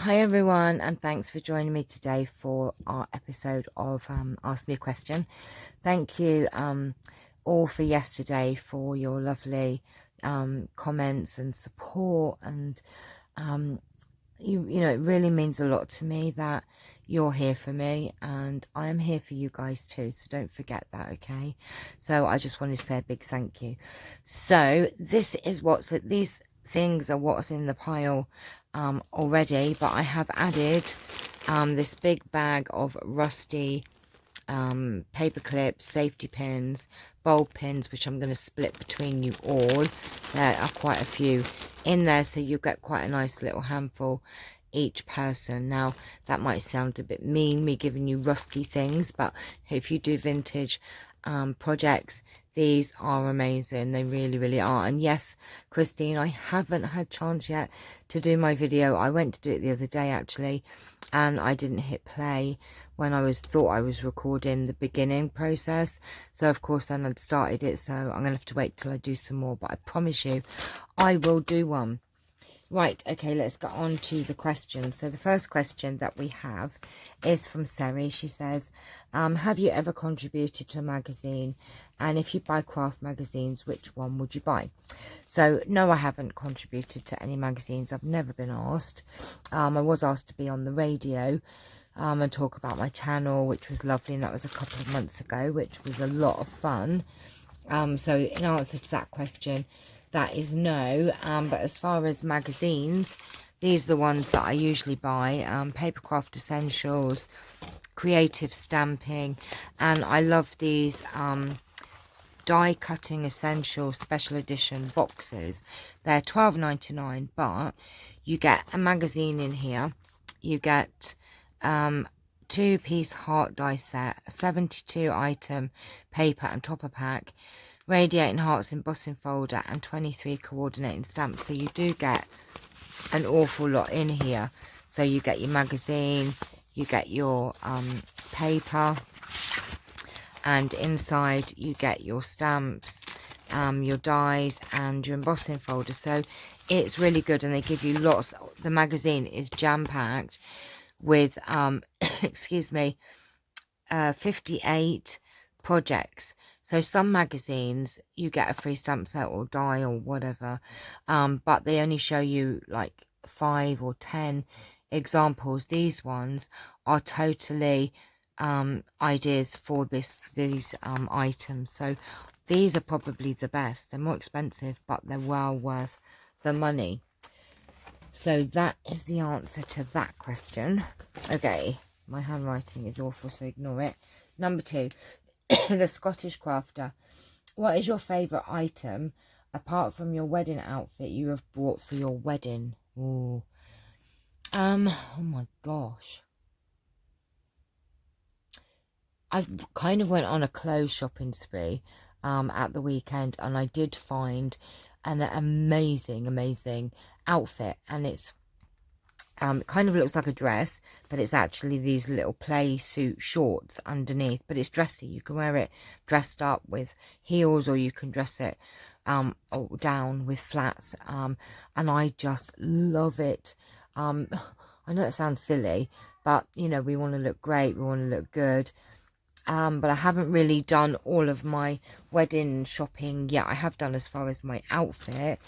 Hi everyone, and thanks for joining me today for our episode of Ask Me a Question. Thank you all for yesterday for your lovely comments and support, and you know, it really means a lot to me that you're here for me, and I am here for you guys too, so don't forget that, okay? So I just wanted to say a big thank you. So these things are what's in the pile already, but I have added this big bag of rusty paper clips, safety pins, bulb pins, which I'm going to split between you all. There are quite a few in there, so you get quite a nice little handful each person. Now that might sound a bit mean, me giving you rusty things, but if you do vintage projects, these are amazing. They really are. And yes, Christine, I haven't had chance yet to do my video. I went to do it the other day actually, and I didn't hit play when I thought I was recording the beginning process. So of course then I'd started it, so I'm gonna have to wait till I do some more, but I promise you I will do one. Right, okay, let's get on to the questions. So the first question that we have is from Seri. She says, have you ever contributed to a magazine? And if you buy craft magazines, which one would you buy? So no, I haven't contributed to any magazines. I've never been asked. I was asked to be on the radio and talk about my channel, which was lovely, and that was a couple of months ago, which was a lot of fun. So in answer to that question, that is no. But as far as magazines, these are the ones that I usually buy. Papercraft Essentials, Creative Stamping, and I love these die cutting essential special edition boxes. They're £12.99, but you get a magazine in here. You get 2-piece heart die set, a 72 item paper and topper pack, radiating hearts embossing folder, and 23 coordinating stamps. So you do get an awful lot in here. So you get your magazine, you get your paper, and inside you get your stamps, your dies, and your embossing folder. So it's really good, and they give you lots. The magazine is jam-packed with excuse me, 58 projects. So some magazines you get a free stamp set or die or whatever, but they only show you like 5 or 10 examples. These ones are totally ideas for these items. So these are probably the best. They're more expensive, but they're well worth the money. So that is the answer to that question. Okay, my handwriting is awful, so ignore it. Number 2, the Scottish Crafter. What is your favourite item, apart from your wedding outfit, you have bought for your wedding? Ooh. Oh my gosh. I kind of went on a clothes shopping spree at the weekend, and I did find an amazing outfit, and it's it kind of looks like a dress, but it's actually these little play suit shorts underneath, but it's dressy. You can wear it dressed up with heels, or you can dress it down with flats, and I just love it. I know it sounds silly, but you know, we want to look great, we want to look good. But I haven't really done all of my wedding shopping yet. I have done as far as my outfit,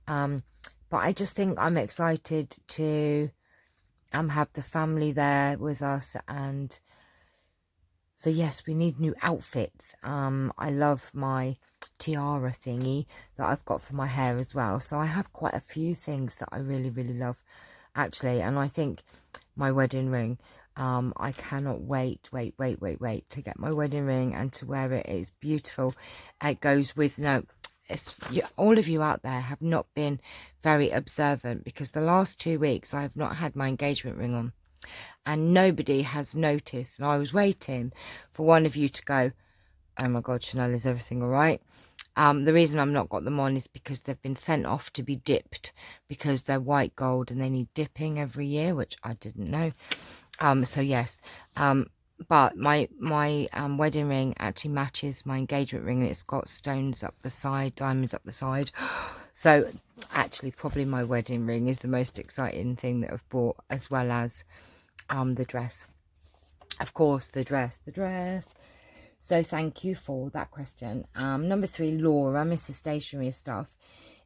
but I just think I'm excited to have the family there with us, and so yes, we need new outfits. I love my tiara thingy that I've got for my hair as well, so I have quite a few things that I really love actually. And I think my wedding ring, I cannot wait to get my wedding ring and to wear it. It's beautiful. It goes with, no, all of you out there have not been very observant, because the last 2 weeks I have not had my engagement ring on, and nobody has noticed. And I was waiting for one of you to go, oh my god, Channelle, is everything all right? The reason I've not got them on is because they've been sent off to be dipped, because they're white gold and they need dipping every year, which I didn't know. So yes, but my wedding ring actually matches my engagement ring, and it's got stones up the side, diamonds up the side. So actually probably my wedding ring is the most exciting thing that I've bought, as well as the dress. Of course, the dress. So thank you for that question. Number 3, Laura, Mrs. Stationery Stuff.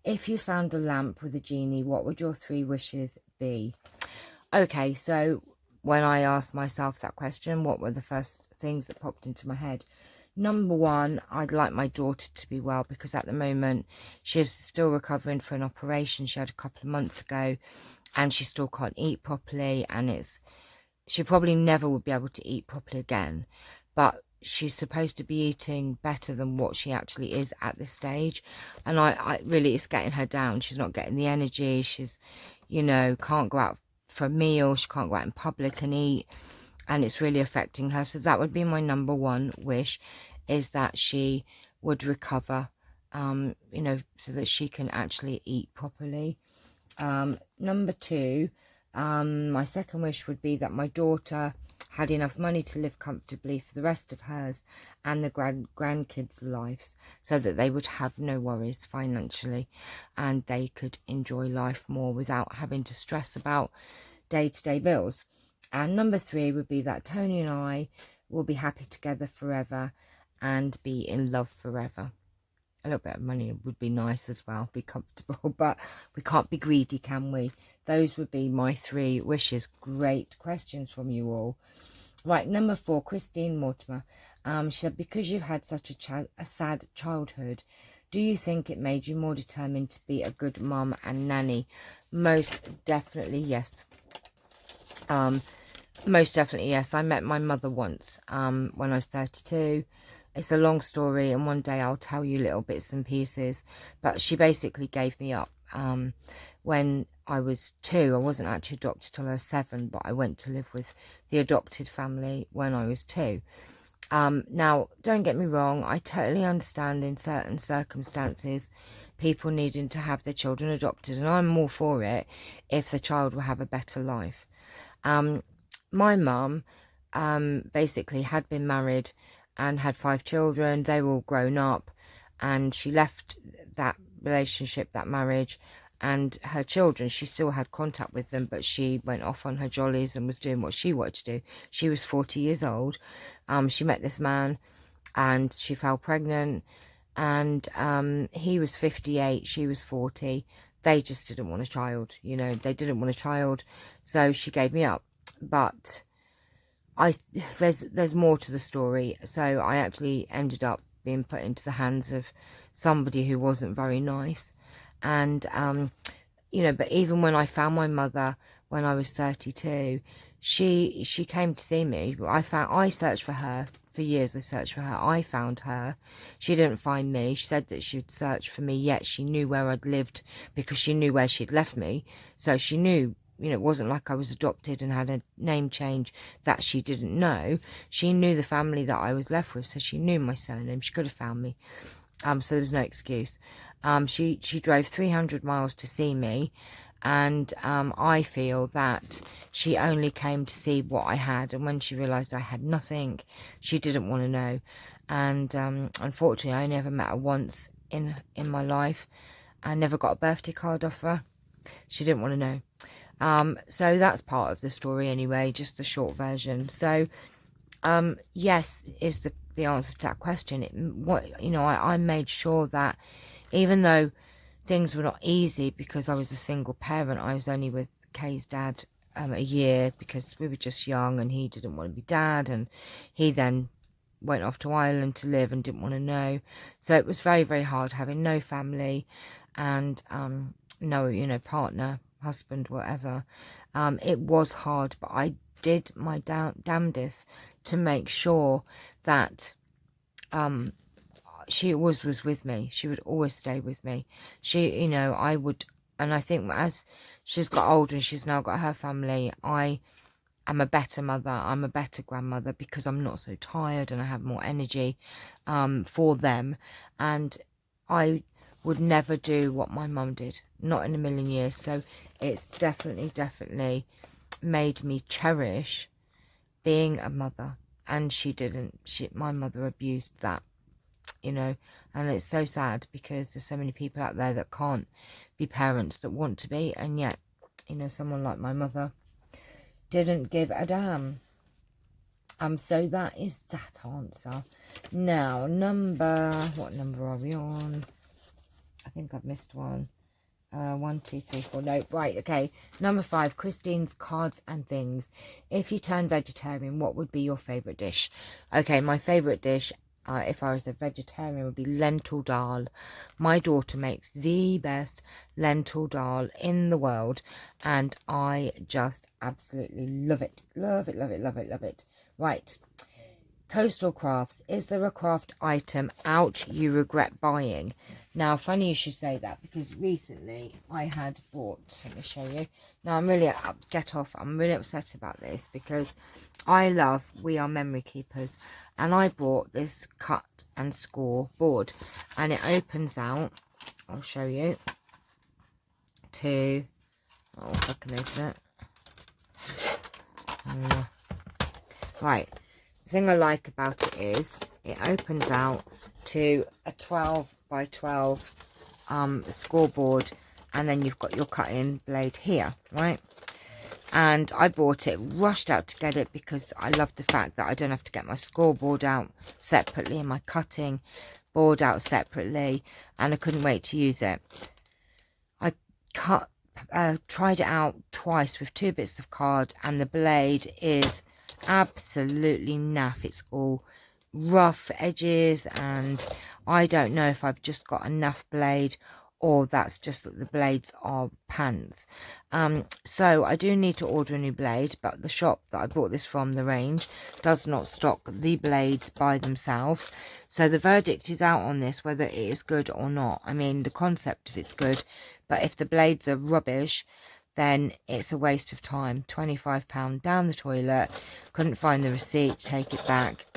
If you found a lamp with a genie, what would your 3 wishes be? Okay, so when I asked myself that question, what were the first things that popped into my head? Number 1, I'd like my daughter to be well, because at the moment she's still recovering from an operation she had a couple of months ago, and she still can't eat properly, and she probably never will be able to eat properly again, but she's supposed to be eating better than what she actually is at this stage. And I really, it's getting her down. She's not getting the energy. She's, you know, can't go out for a meal. She can't go out in public and eat, and it's really affecting her. So that would be my number 1 wish, is that she would recover, you know, so that she can actually eat properly. Number 2, my second wish would be that my daughter had enough money to live comfortably for the rest of hers and the grandkids' lives, so that they would have no worries financially and they could enjoy life more without having to stress about day-to-day bills. And number 3 would be that Tony and I will be happy together forever and be in love forever. A little bit of money would be nice as well, be comfortable, but we can't be greedy, can we? Those would be my 3 wishes. Great questions from you all. Right, number 4, Christine Mortimer. She said, because you've had such a sad childhood, do you think it made you more determined to be a good mum and nanny? Most definitely yes. Most definitely yes. I met my mother once when I was 32. It's a long story, and one day I'll tell you little bits and pieces, but she basically gave me up when I was 2. I wasn't actually adopted till I was 7, but I went to live with the adopted family when I was 2. Now, don't get me wrong, I totally understand in certain circumstances people needing to have their children adopted, and I'm all for it if the child will have a better life. My mum basically had been married and had 5 children. They were all grown up, and she left that relationship, that marriage, and her children, she still had contact with them, but she went off on her jollies and was doing what she wanted to do. She was 40 years old. She met this man and she fell pregnant, and he was 58, she was 40. They just didn't want a child, you know, they didn't want a child, so she gave me up. But there's more to the story. So I actually ended up being put into the hands of somebody who wasn't very nice. And you know, but even when I found my mother when I was 32, she came to see me. I searched for her for years. I searched for her. I found her. She didn't find me. She said that she'd search for me, yet she knew where I'd lived because she knew where she'd left me. So she knew, you know, it wasn't like I was adopted and had a name change that she didn't know. She knew the family that I was left with, so she knew my surname. She could have found me. So there was no excuse. She drove 300 miles to see me, and I feel that she only came to see what I had, and when she realised I had nothing, she didn't want to know. And unfortunately, I never met her once in my life. I never got a birthday card off her. She didn't want to know. So that's part of the story anyway, just the short version. So yes is the answer to that question. I made sure that even though things were not easy, because I was a single parent, I was only with Kay's dad a year because we were just young and he didn't want to be dad, and he then went off to Ireland to live and didn't want to know. So it was very, very hard having no family and no, you know, partner, husband, whatever. It was hard, but I did my damnedest to make sure that she always was with me. She would always stay with me. She, you know, I would, and I think as she's got older and she's now got her family, I am a better mother, I'm a better grandmother, because I'm not so tired and I have more energy for them. And I would never do what my mum did, not in a million years. So it's definitely made me cherish being a mother. And she didn't, my mother abused that. you know, and it's so sad because there's so many people out there that can't be parents that want to be, and yet, you know, someone like my mother didn't give a damn. So that is that answer. Now, what number are we on? I think I've missed one. 1, 2, 3, 4. No, right, okay. Number 5, Christine's cards and things. If you turn vegetarian, what would be your favourite dish? Okay, my favourite dish, if I was a vegetarian, would be lentil dal. My daughter makes the best lentil dal in the world, and I just absolutely love it. Love it, love it, love it, love it. Right. Coastal Crafts. Is there a craft item out you regret buying? Now, funny you should say that, because recently I had bought, let me show you. Now, I'm really upset about this, because I love We Are Memory Keepers, and I bought this cut and score board, and it opens out, I'll show you, to, oh, if I can open it. Right. The thing I like about it is it opens out to a 12 by 12 scoreboard, and then you've got your cutting blade here, right? And I bought it, rushed out to get it, because I love the fact that I don't have to get my scoreboard out separately and my cutting board out separately, and I couldn't wait to use it. I tried it out twice with 2 bits of card, and the blade is absolutely naff. It's all rough edges, and I don't know if I've just got enough blade, or that's just that the blades are pants. So I do need to order a new blade, but the shop that I bought this from, the range, does not stock the blades by themselves. So the verdict is out on this, whether it is good or not. I mean, the concept of it's good, but if the blades are rubbish, then it's a waste of time. £25 down the toilet. Couldn't find the receipt, take it back.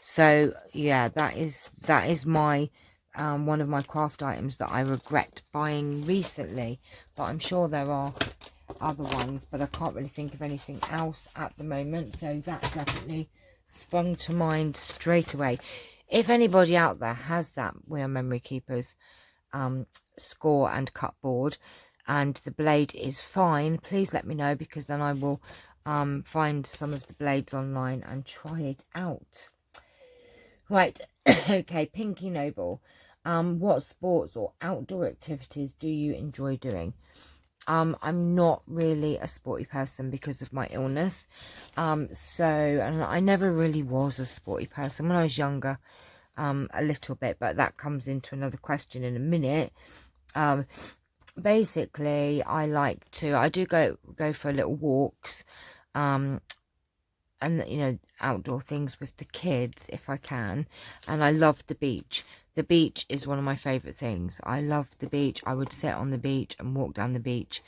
So yeah, that is my one of my craft items that I regret buying recently, but I'm sure there are other ones, but I can't really think of anything else at the moment. So that definitely sprung to mind straight away. If anybody out there has that We Are Memory Keepers score and cut board, and the blade is fine, please let me know, because then I will find some of the blades online and try it out. Right. Okay, Pinky Noble. What sports or outdoor activities do you enjoy doing? I'm not really a sporty person because of my illness. And I never really was a sporty person when I was younger, a little bit, but that comes into another question in a minute. Basically, I do go for little walks, and, you know, outdoor things with the kids if I can. And I love the beach. The beach is one of my favourite things. I love the beach. I would sit on the beach and walk down the beach.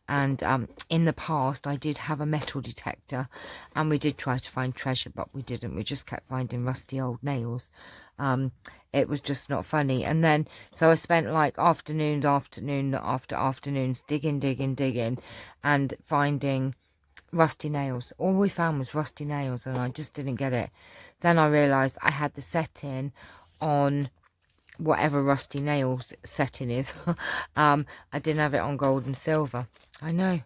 And in the past, I did have a metal detector, and we did try to find treasure, but we didn't. We just kept finding rusty old nails. It was just not funny. And then, so I spent like afternoon after afternoons digging, and finding rusty nails. All we found was rusty nails, and I just didn't get it. Then I realised I had the setting on whatever rusty nails setting is. I didn't have it on gold and silver. I know.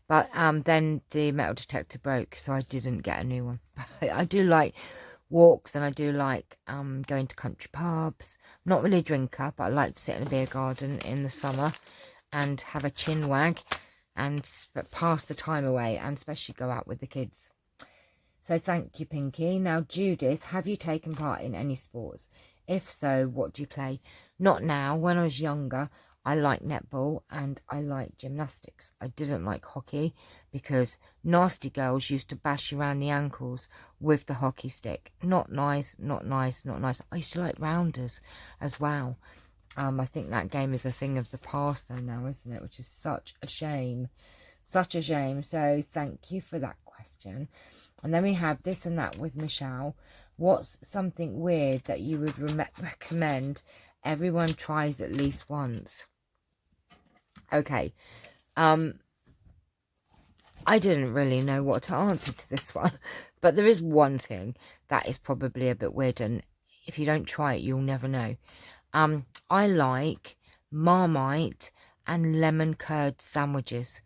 But then the metal detector broke, so I didn't get a new one. I do like walks, and I do like going to country pubs. I'm not really a drinker, but I like to sit in a beer garden in the summer and have a chin wag and pass the time away, and especially go out with the kids. So thank you, Pinky. Now, Judith, have you taken part in any sports? If so, what do you play? Not now. When I was younger, I liked netball and I liked gymnastics. I didn't like hockey because nasty girls used to bash you around the ankles with the hockey stick. Not nice, not nice, not nice. I used to like rounders as well. I think that game is a thing of the past though now, isn't it? Which is such a shame. Such a shame. So thank you for that question. And then we have this and that with Michelle. What's something weird that you would recommend everyone tries at least once? Okay. I didn't really know what to answer to this one. But there is one thing that is probably a bit weird, and if you don't try it, you'll never know. I like Marmite and lemon curd sandwiches.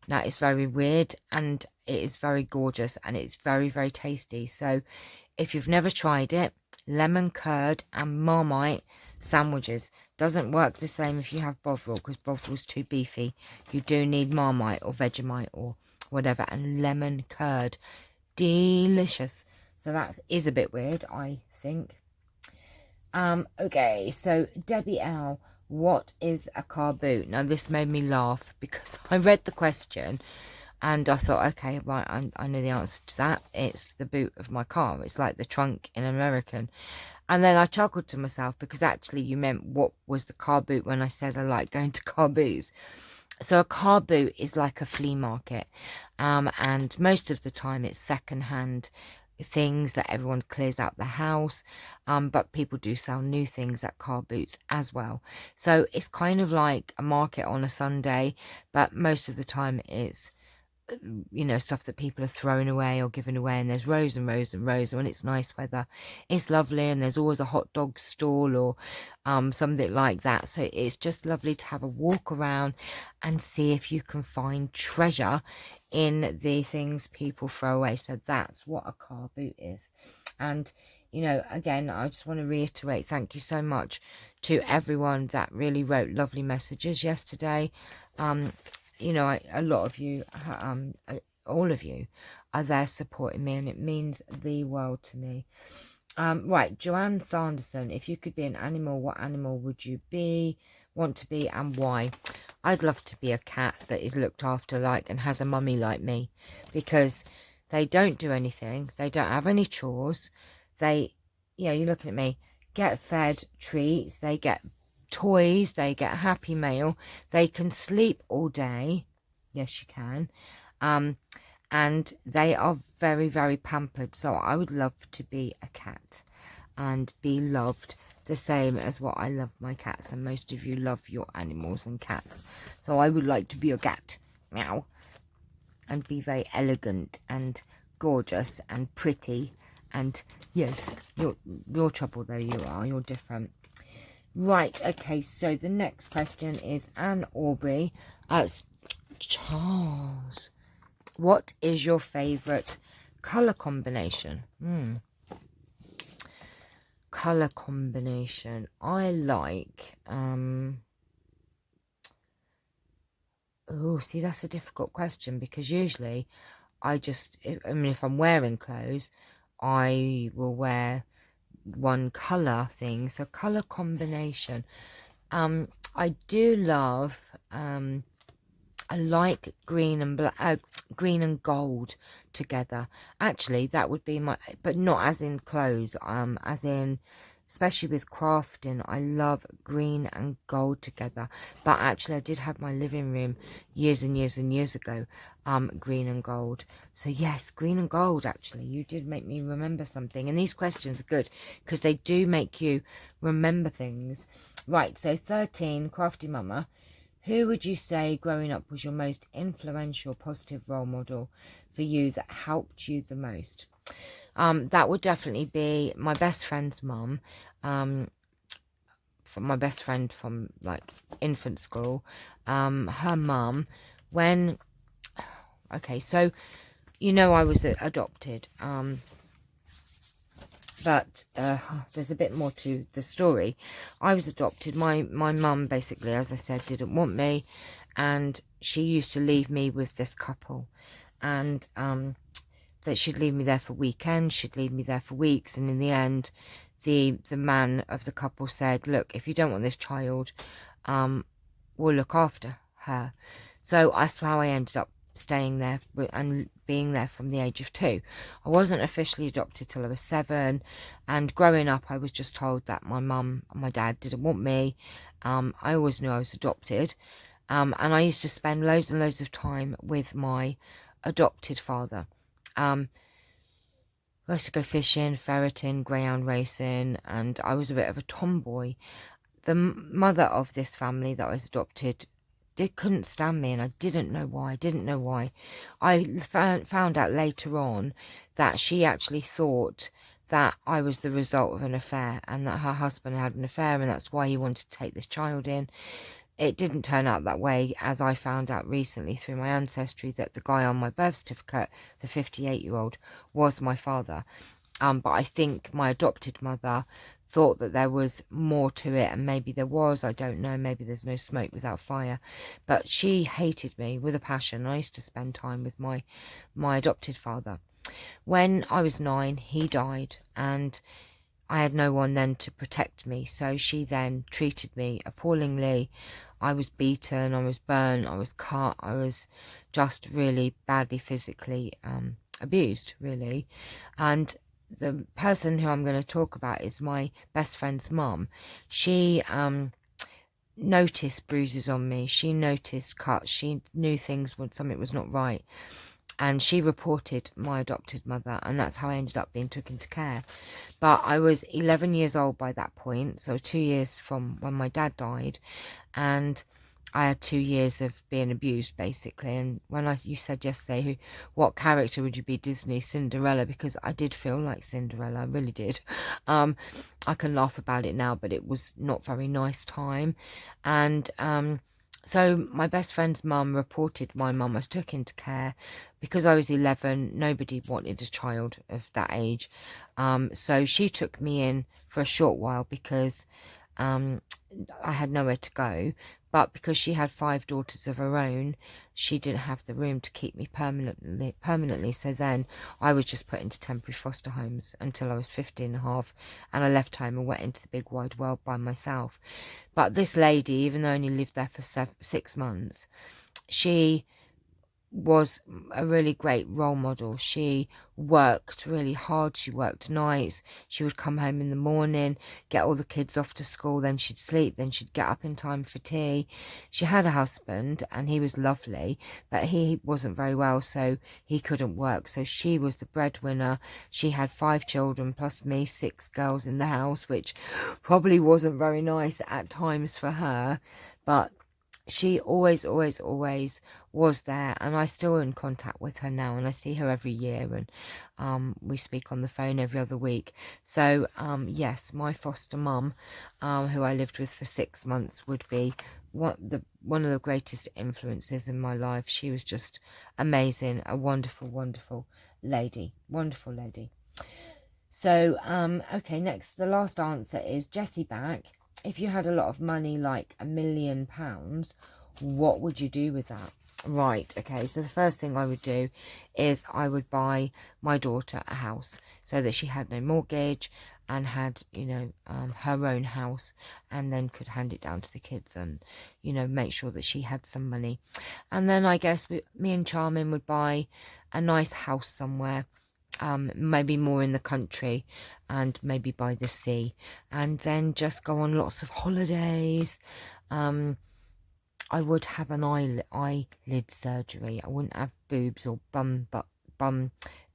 Now, it's very weird and it is very gorgeous and it's very, very tasty. So if you've never tried it, lemon curd and Marmite sandwiches. Doesn't work the same if you have Bovril, because Bovril's too beefy. You do need Marmite or Vegemite or whatever. And lemon curd. Delicious. So that is a bit weird, I think. Okay, so Debbie L, what is a car boot? Now, this made me laugh because I read the question and I thought, okay, right, I know the answer to that. It's the boot of my car. It's like the trunk in American. And then I chuckled to myself because actually you meant what was the car boot when I said I like going to car boots. So a car boot is like a flea market. And most of the time it's secondhand things that everyone clears out the house, but people do sell new things at car boots as well. So it's kind of like a market on a Sunday, but most of the time it's, you know, stuff that people are throwing away or giving away, and there's rows and rows and rows. And when it's nice weather, it's lovely, and there's always a hot dog stall or something like that. So it's just lovely to have a walk around and see if you can find treasure in the things people throw away. So that's what a car boot is. And you know, again, I just want to reiterate, thank you so much to everyone that really wrote lovely messages yesterday. You know, a lot of you, all of you are there supporting me, and it means the world to me. Right, Joanne Sanderson, if you could be an animal, what animal would you want to be, and why? I'd love to be a cat that is looked after like and has a mummy like me, because they don't do anything, they don't have any chores, they, you know, you're looking at me, get fed treats, they get toys, they get a Happy Meal, they can sleep all day, yes you can, and they are very, very pampered. So I would love to be a cat and be loved the same as what I love my cats, and most of you love your animals and cats. So I would like to be a cat, meow, and be very elegant and gorgeous and pretty. And yes, you're trouble though, you are, you're different. Right, okay, so the next question is Anne Aubrey. Charles, what is your favourite colour combination? Colour combination. I like, oh, see, that's a difficult question, because usually if I'm wearing clothes, I will wear one colour thing. So colour combination. I do love, I like green and black, green and gold together. Actually, that would be my, but not as in clothes, as in, especially with crafting, I love green and gold together. But actually, I did have my living room years and years and years ago, green and gold. So yes, green and gold, actually, you did make me remember something. And these questions are good because they do make you remember things. Right, so 13, Crafty Mama. Who would you say growing up was your most influential positive role model for you that helped you the most? That would definitely be my best friend's mum, from my best friend from like infant school, her mum, when, okay, so, you know, I was adopted, but there's a bit more to the story. I was adopted. My mum basically, as I said, didn't want me, and she used to leave me with this couple, and that she'd leave me there for weekends, she'd leave me there for weeks, and in the end, the man of the couple said, look, if you don't want this child, we'll look after her. So that's how I ended up staying there and being there from the age of 2. I wasn't officially adopted till I was 7, and growing up I was just told that my mum and my dad didn't want me. I always knew I was adopted, and I used to spend loads and loads of time with my adopted father. I used to go fishing, ferreting, greyhound racing, and I was a bit of a tomboy. The mother of this family that I was adopted couldn't stand me, and I didn't know why. I found out later on that she actually thought that I was the result of an affair, and that her husband had an affair, and that's why he wanted to take this child in. It didn't turn out that way, as I found out recently through my ancestry, that the guy on my birth certificate, the 58-year-old, was my father. But I think my adopted mother thought that there was more to it, and maybe there was, I don't know, maybe there's no smoke without fire. But she hated me with a passion. I used to spend time with my adopted father. When I was 9, he died, and I had no one then to protect me, so she then treated me appallingly. I was beaten, I was burnt, I was cut, I was just really badly physically abused, really. And the person who I'm going to talk about is my best friend's mum. She noticed bruises on me, she noticed cuts, she knew something was not right. And she reported my adopted mother, and that's how I ended up being taken into care. But I was 11 years old by that point, so 2 years from when my dad died, and I had 2 years of being abused, basically. And when you said yesterday, what character would you be, Disney, Cinderella? Because I did feel like Cinderella, I really did. I can laugh about it now, but it was not very nice time. And so my best friend's mum reported my mum. I was took into care because I was 11. Nobody wanted a child of that age. So she took me in for a short while because I had nowhere to go. But because she had 5 daughters of her own, she didn't have the room to keep me permanently. So then I was just put into temporary foster homes until I was 15 and a half, and I left home and went into the big wide world by myself. But this lady, even though I only lived there for 6 months, she was a really great role model. She worked really hard. She worked nights. She would come home in the morning, get all the kids off to school, then she'd sleep, then she'd get up in time for tea. She had a husband, and he was lovely, but he wasn't very well, so he couldn't work. So she was the breadwinner. She had 5 children plus me, 6 girls in the house, which probably wasn't very nice at times for her, but she always was there, and I still in contact with her now, and I see her every year, and we speak on the phone every other week. So yes, my foster mum, who I lived with for 6 months, would be one of the greatest influences in my life. She was just amazing, a wonderful lady, wonderful lady. So okay, next, the last answer is Jessie back. If you had a lot of money, like £1 million, what would you do with that? Right, okay, so the first thing I would do is I would buy my daughter a house so that she had no mortgage and had, you know, her own house, and then could hand it down to the kids and, you know, make sure that she had some money. And then I guess me and Charmin would buy a nice house somewhere, maybe more in the country, and maybe by the sea, and then just go on lots of holidays. I would have an eyelid surgery. I wouldn't have boobs or bum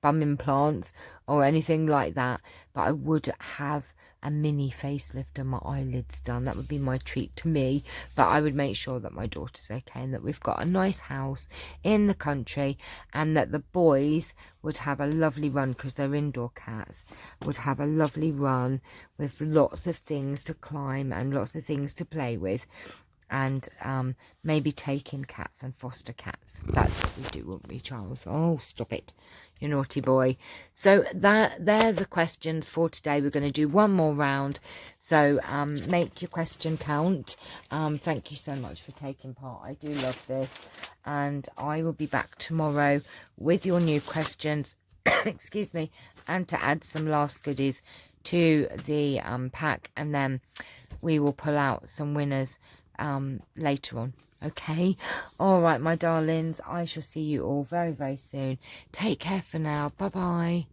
implants or anything like that, but I would have a mini facelift and my eyelids done. That would be my treat to me, but I would make sure that my daughter's okay, and that we've got a nice house in the country, and that the boys would have a lovely run, because they're indoor cats, would have a lovely run with lots of things to climb and lots of things to play with, and maybe take in cats and foster cats. That's what we do, wouldn't we, Charles? Oh, stop it, you naughty boy. So they're the questions for today. We're going to do one more round, so make your question count. Thank you so much for taking part. I do love this, and I will be back tomorrow with your new questions excuse me, and to add some last goodies to the pack, and then we will pull out some winners later on. Okay, all right, my darlings, I shall see you all very soon. Take care for now. Bye bye.